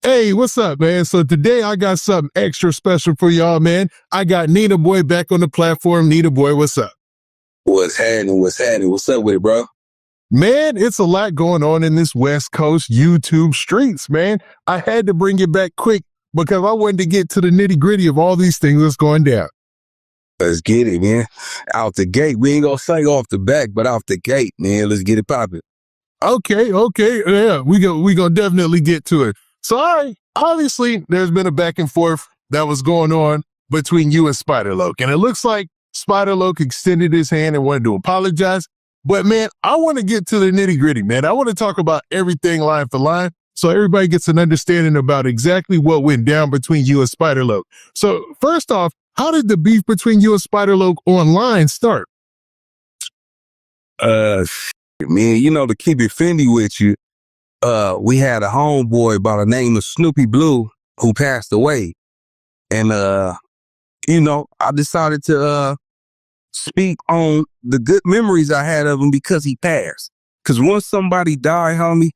Hey, what's up, man? So today I got something extra special for y'all, man. I got Nina Boy back on the platform. Nina Boy, what's up? What's happening? What's happening? What's up with it, bro? Man, it's a lot going on in this West Coast YouTube streets, man. I had to bring it back quick because I wanted to get to the nitty gritty of all these things that's going down. Let's get it, man. Out the gate. We ain't gonna say off the back, but off the gate, man. Let's get it popping. Okay. Yeah, we gonna definitely get to it. So, all right, obviously there's been a back and forth that was going on between you and Spider-Loc, and it looks like Spider-Loc extended his hand and wanted to apologize. But man, I want to get to the nitty gritty, man. I want to talk about everything line for line so everybody gets an understanding about exactly what went down between you and Spider-Loc. So first off, how did the beef between you and Spider-Loc online start? Man, to keep it Fendi with you, we had a homeboy by the name of Snoopy Blue who passed away. And, I decided to speak on the good memories I had of him because he passed. Because once somebody died, homie,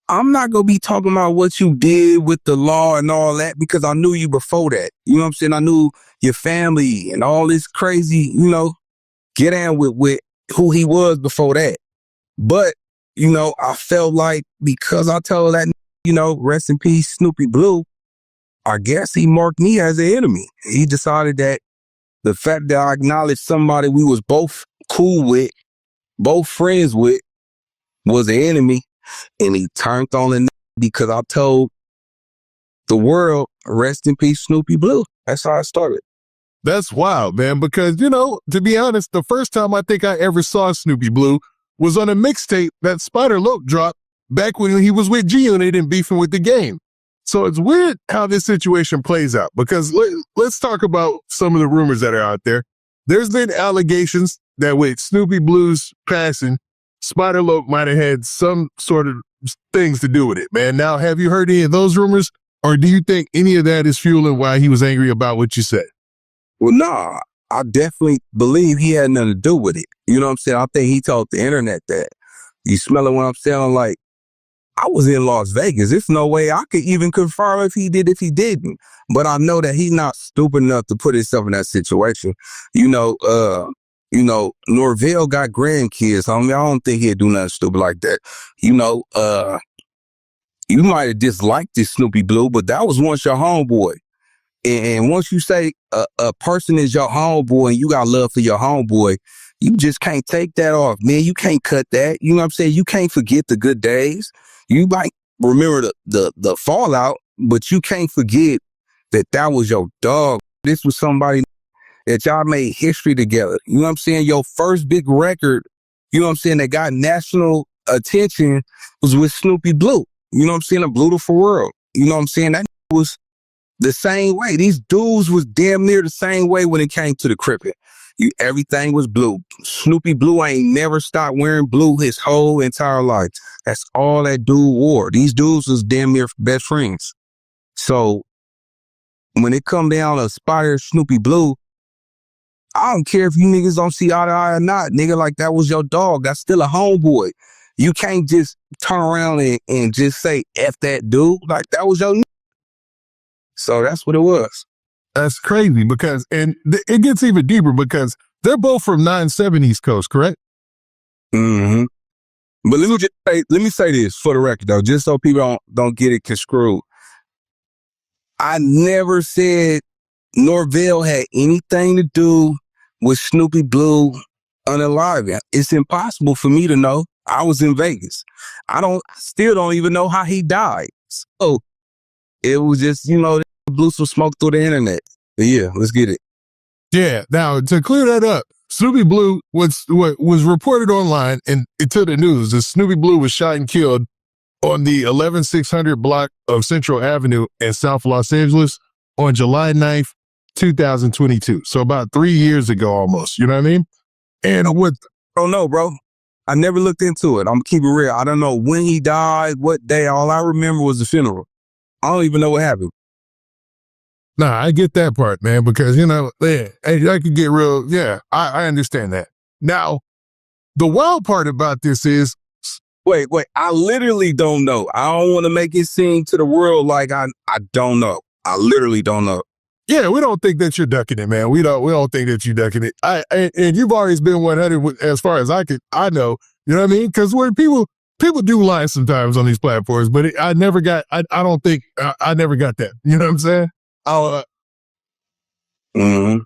I'm not going to be talking about what you did with the law and all that because I knew you before that. You know what I'm saying? I knew your family and all this crazy, get on with who he was before that. But, I felt like because I told that, rest in peace, Snoopy Blue, I guess he marked me as an enemy. He decided that the fact that I acknowledged somebody we was both cool with, both friends with, was an enemy, and he turned on the because I told the world, rest in peace, Snoopy Blue. That's how I started. That's wild, man, because, to be honest, the first time I think I ever saw Snoopy Blue was on a mixtape that Spider-Loc dropped back when he was with JHood and beefing with the game. So it's weird how this situation plays out because let's talk about some of the rumors that are out there. There's been allegations that with Snoopy Blue's passing, Spider-Loc might have had some sort of things to do with it, man. Now, have you heard any of those rumors, or do you think any of that is fueling why he was angry about what you said? Well, nah, I definitely believe he had nothing to do with it. You know what I'm saying? I think he told the internet that. You smelling what I'm saying? Like, I was in Las Vegas. There's no way I could even confirm if he did, if he didn't. But I know that he's not stupid enough to put himself in that situation. Norvell got grandkids. I don't think he'd do nothing stupid like that. You might have disliked this Snoopy Blue, but that was once your homeboy. And once you say a person is your homeboy and you got love for your homeboy, you just can't take that off, man. You can't cut that. You know what I'm saying? You can't forget the good days. You might remember the fallout, but you can't forget that was your dog. This was somebody that y'all made history together. You know what I'm saying? Your first big record, that got national attention was with Snoopy Blue. You know what I'm saying? A Beautiful World. You know what I'm saying? That was the same way. These dudes was damn near the same way when it came to the Crippin'. Everything was blue. Snoopy Blue ain't never stopped wearing blue his whole entire life. That's all that dude wore. These dudes was damn near best friends. So when it come down to Spider Snoopy Blue, I don't care if you niggas don't see eye to eye or not. Nigga, like that was your dog. That's still a homeboy. You can't just turn around and just say F that dude. Like that was your nigga. So that's what it was. That's crazy because, and it gets even deeper because they're both from 9/7 East Coast, correct? Mm-hmm. But let me say this for the record though, just so people don't get it construed. I never said Norvell had anything to do with Snoopy Blue unaliving. It's impossible for me to know. I was in Vegas. I still don't even know how he died. So it was just, blew some smoke through the internet. But yeah, let's get it. Yeah. Now, to clear that up, Snoopy Blue was reported online and to the news that Snoopy Blue was shot and killed on the 11600 block of Central Avenue in South Los Angeles on July 9th, 2022. So about 3 years ago almost, you know what I mean? And what? I don't know, bro. I never looked into it. I'm keeping real. I don't know when he died, what day. All I remember was the funeral. I don't even know what happened. Nah, I get that part, man, because, I could get real. Yeah, I understand that. Now, the wild part about this is Wait. I literally don't know. I don't want to make it seem to the world like I don't know. I literally don't know. Yeah, we don't think that you're ducking it, man. We don't think that you're ducking it. And you've always been 100 as far as I know. You know what I mean? Because when people do lie sometimes on these platforms, but I never got. I don't think I never got that. You know what I'm saying? Mm-hmm.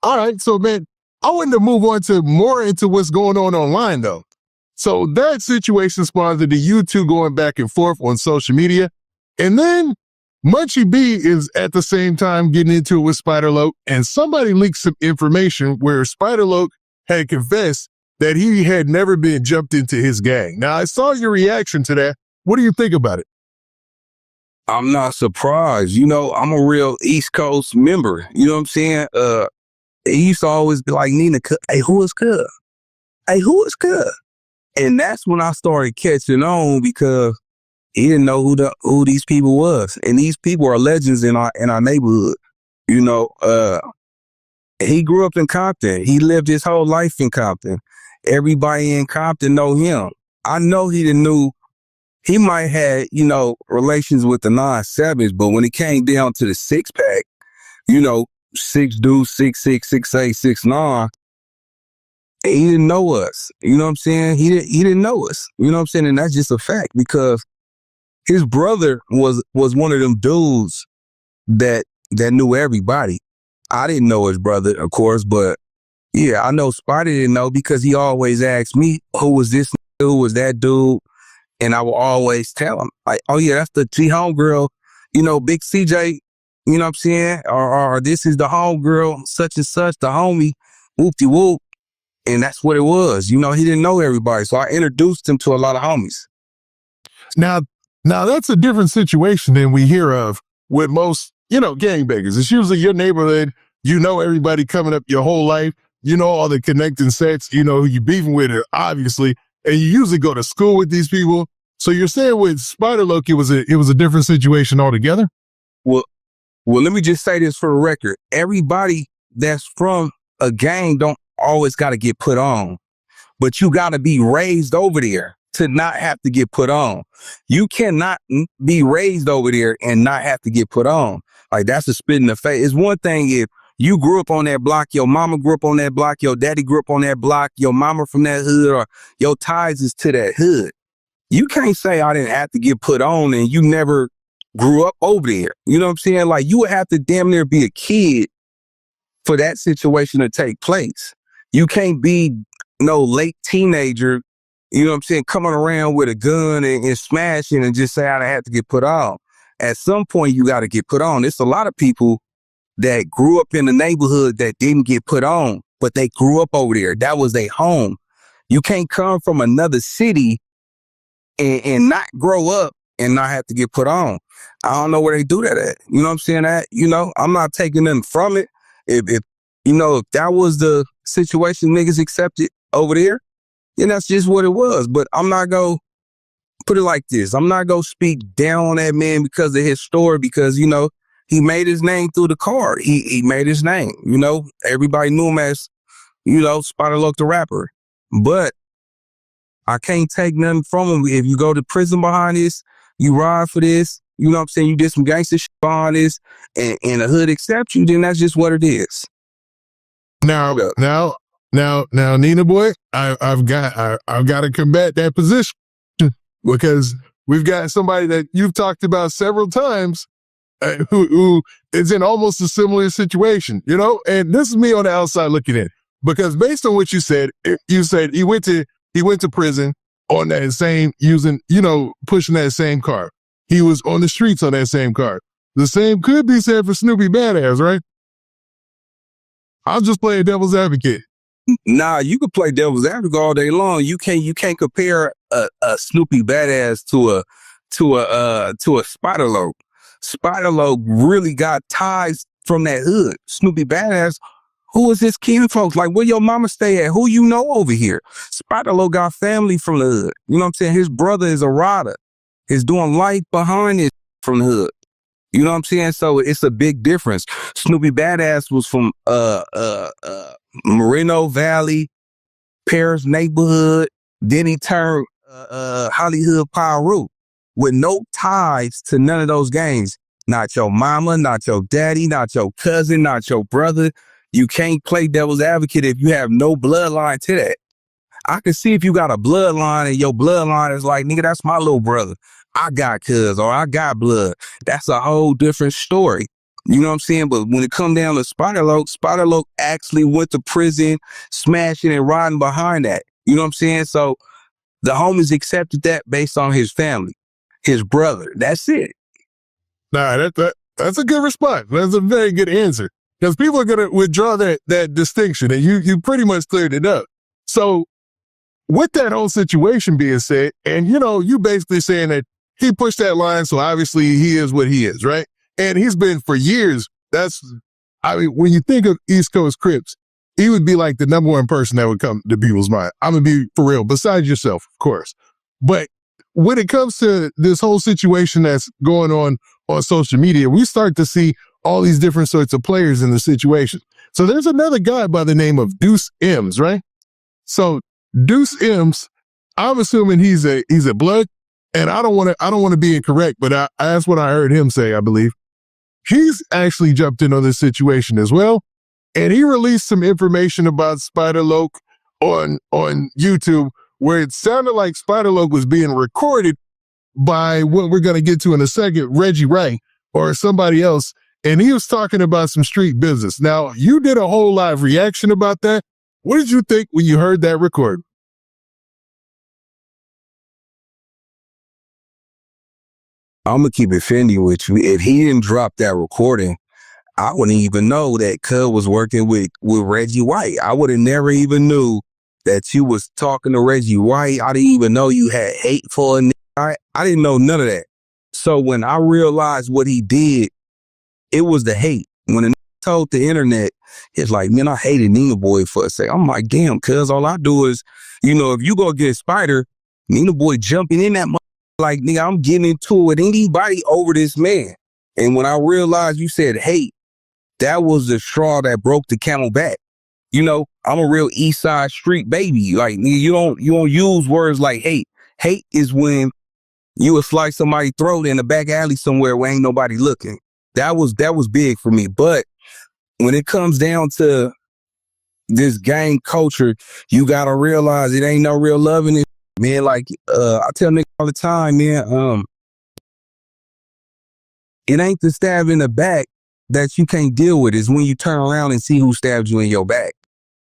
All right, so man, I wanted to move on to more into what's going on online though. So that situation spawned into you two going back and forth on social media, and then Munchie B is at the same time getting into it with Spider-Loc, and somebody leaked some information where Spider-Loc had confessed that he had never been jumped into his gang. Now, I saw your reaction to that. What do you think about it? I'm not surprised. You know, I'm a real East Coast member. You know what I'm saying? He used to always be like, Nina, hey, who is Cub? Hey, who is Cub? And that's when I started catching on because he didn't know who these people was. And these people are legends in our neighborhood. You know, he grew up in Compton. He lived his whole life in Compton. Everybody in Compton know him. I know he didn't knew he might have, you know, relations with the 9-7s, but when it came down to the 6-pack, you know, 6 dudes, 6'6", 6'8", 6'9", he didn't know us. You know what I'm saying? He didn't know us. You know what I'm saying? And that's just a fact because his brother was one of them dudes that knew everybody. I didn't know his brother, of course, but yeah, I know Spider didn't know because he always asked me, who was this dude, who was that dude? And I will always tell him, like, oh yeah, that's the homegirl, you know, Big CJ, you know what I'm saying? Or this is the homegirl, such and such, the homie, whoop-de-whoop. And that's what it was. You know, he didn't know everybody. So I introduced him to a lot of homies. Now that's a different situation than we hear of with most, you know, gangbangers. It's usually your neighborhood. You know everybody coming up your whole life. You know all the connecting sets. You know who you beefing with, obviously, and you usually go to school with these people. So you're saying with Spider-Loc, it was a different situation altogether? Well, let me just say this for the record. Everybody that's from a gang don't always got to get put on, but you got to be raised over there to not have to get put on. You cannot be raised over there and not have to get put on. Like, that's a spit in the face. It's one thing if you grew up on that block, your mama grew up on that block, your daddy grew up on that block, your mama from that hood, or your ties is to that hood. You can't say I didn't have to get put on and you never grew up over there. You know what I'm saying? Like, you would have to damn near be a kid for that situation to take place. You can't be no late teenager, you know what I'm saying, coming around with a gun and smashing and just say I had to get put on. At some point, you got to get put on. There's a lot of people that grew up in the neighborhood that didn't get put on, but they grew up over there. That was their home. You can't come from another city and not grow up and not have to get put on. I don't know where they do that at. You know what I'm saying? You know, I'm not taking nothing from it. If you know, if that was the situation niggas accepted over there, then that's just what it was. But I'm not going to put it like this. I'm not going to speak down on that man because of his story, because, you know, he made his name through the card. He made his name, you know. Everybody knew him as, you know, Spider-Loc the rapper. But I can't take nothing from him. If you go to prison behind this, you ride for this, you know what I'm saying, you did some gangster shit behind this, and the hood accepts you, then that's just what it is. Now, Nina boy, I've got to combat that position because we've got somebody that you've talked about several times who is in almost a similar situation, you know. And this is me on the outside looking in, because based on what you said he went to prison on that same pushing that same car. He was on the streets on that same car. The same could be said for Snoopy Badazz, right? I'm just playing devil's advocate. Nah, you could play devil's advocate all day long. You can't compare a Snoopy Badazz to a Spider-Loc. Spider-Loc really got ties from that hood. Snoopy Badazz, who is his kin folks? Like, where your mama stay at? Who you know over here? Spider-Loc got family from the hood. You know what I'm saying? His brother is a rider. He's doing life behind it from the hood. You know what I'm saying? So it's a big difference. Snoopy Badazz was from Moreno Valley, Paris neighborhood. Then he turned Hollywood Pyru with no ties to none of those gangs. Not your mama, not your daddy, not your cousin, not your brother. You can't play devil's advocate if you have no bloodline to that. I can see if you got a bloodline and your bloodline is like, nigga, that's my little brother. I got cuz or I got blood. That's a whole different story. You know what I'm saying? But when it come down to Spider-Loc actually went to prison, smashing and riding behind that. You know what I'm saying? So the homies accepted that based on his family, his brother. That's it. Nah, that's a good response. That's a very good answer. Because people are gonna withdraw that distinction, and you pretty much cleared it up. So with that whole situation being said, and you basically saying that he pushed that line, so obviously he is what he is, right? And he's been for years. When you think of East Coast Crips, he would be like the number one person that would come to people's mind. I'm gonna be for real, besides yourself, of course. But when it comes to this whole situation that's going on social media, we start to see all these different sorts of players in the situation. So there's another guy by the name of Deuce M's, right? So Deuce M's, I'm assuming he's a blood, and I don't want to be incorrect, but that's what I heard him say, I believe. He's actually jumped in on this situation as well, and he released some information about Spider-Loc on YouTube where it sounded like Spider-Loc was being recorded by what we're going to get to in a second, Reggie Wright or somebody else, and he was talking about some street business. Now, you did a whole live reaction about that. What did you think when you heard that record? I'm going to keep it Fendi with you. If he didn't drop that recording, I wouldn't even know that Cub was working with Reggie White. I would have never even knew that you was talking to Reggie White. I didn't even know you had hate for a nigga. I didn't know none of that. So when I realized what he did, it was the hate. When a nigga told the internet, it's like, man, I hated Nina Boy for a second. I'm like, damn, cuz all I do is, if you go get Spider, Nina Boy jumping in that like, nigga, I'm getting into it with anybody over this man. And when I realized you said hate, that was the straw that broke the camel back. I'm a real East Side street baby. Like, nigga, you don't use words like hate. Hate is when you would slice somebody's throat in the back alley somewhere where ain't nobody looking. That was big for me. But when it comes down to this gang culture, you gotta realize it ain't no real love in it, man. Like I tell niggas all the time, man. It ain't the stab in the back that you can't deal with. It's when you turn around and see who stabbed you in your back.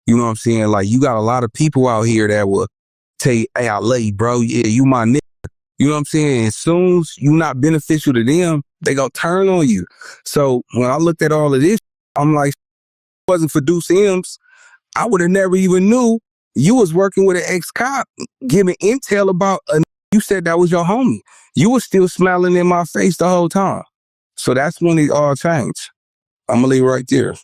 You know what I'm saying? Like, you got a lot of people out here that will tell you, hey, I love you, bro. Yeah, you my nigga. You know what I'm saying? As soon as you not beneficial to them, they gonna turn on you. So when I looked at all of this, I'm like, if it wasn't for Deuce M's, I would have never even knew you was working with an ex-cop giving intel about you said that was your homie. You was still smiling in my face the whole time. So that's when it all changed. I'm gonna leave right there.